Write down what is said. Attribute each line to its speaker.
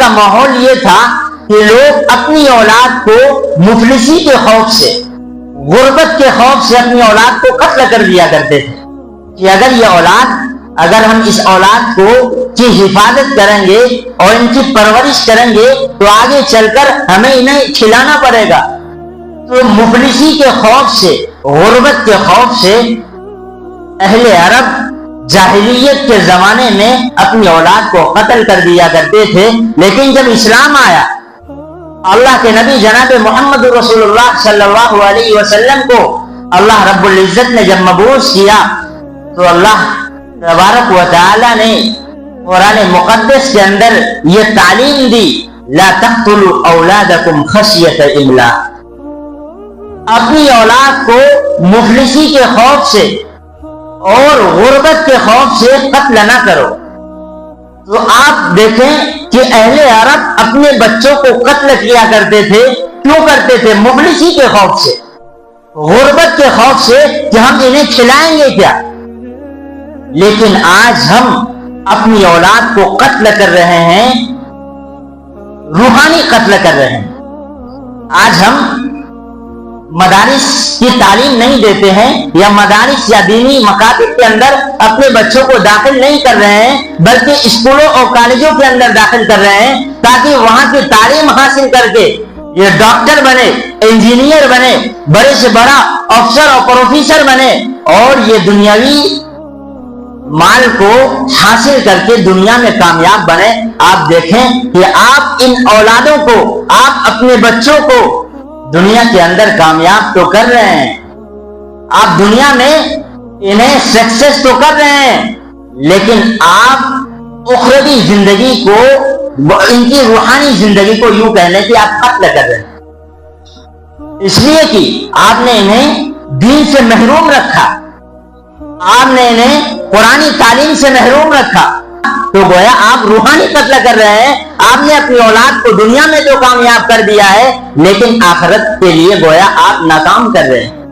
Speaker 1: کا ماحول یہ تھا کہ لوگ اپنی اولاد کو مفلسی کے خوف سے، غربت کے خوف سے اپنی اولاد کو قتل کر دیا کرتے تھے کہ اگر ہم اس اولاد کو کی حفاظت کریں گے اور ان کی پرورش کریں گے تو آگے چل کر ہمیں انہیں کھلانا پڑے گا۔ تو مفلسی کے خوف سے، غربت کے خوف سے اہل عرب جاہلیت کے زمانے میں اپنی اولاد کو قتل کر دیا کرتے تھے۔ لیکن جب اسلام آیا، اللہ کے نبی جناب محمد رسول اللہ صلی اللہ علیہ وسلم کو اللہ رب العزت نے جب مبعوث کیا تو اللہ تبارک و تعالی نے قرآن مقدس کے اندر یہ تعلیم دی، لا تقتلوا اولادکم خشیۃ املاق، اپنی اولاد کو مفلسی کے خوف سے اور غربت کے خوف سے قتل نہ کرو۔ تو آپ دیکھیں کہ اہل عرب اپنے بچوں کو قتل کیا کرتے تھے، کیوں کرتے تھے؟ مفلسی کے خوف سے، غربت کے خوف سے کہ ہم انہیں کھلائیں گے کیا۔ لیکن آج ہم اپنی اولاد کو قتل کر رہے ہیں، روحانی قتل کر رہے ہیں۔ آج ہم مدارس کی تعلیم نہیں دیتے ہیں، یا مدارس یا دینی مکاتب کے اندر اپنے بچوں کو داخل نہیں کر رہے ہیں، بلکہ اسکولوں اور کالجوں کے اندر داخل کر رہے ہیں تاکہ وہاں کی تعلیم حاصل کر کے یہ ڈاکٹر بنے، انجینئر بنے، بڑے سے بڑا افسر اور پروفیسر بنے اور یہ دنیاوی مال کو حاصل کر کے دنیا میں کامیاب بنے۔ آپ دیکھیں کہ آپ ان اولادوں کو، آپ اپنے بچوں کو دنیا کے اندر کامیاب تو کر رہے ہیں، آپ دنیا میں انہیں سکسیس تو کر رہے ہیں، لیکن آپ اخروی زندگی کو، ان کی روحانی زندگی کو یوں کہنے کہ آپ قتل کر رہے ہیں، اس لیے کہ آپ نے انہیں دین سے محروم رکھا، آپ نے انہیں قرآنی تعلیم سے محروم رکھا، تو گویا آپ روحانی قتل کر رہے ہیں۔ آپ نے اپنی اولاد کو دنیا میں تو کامیاب کر دیا ہے، لیکن آخرت کے لیے گویا آپ ناکام کر رہے ہیں۔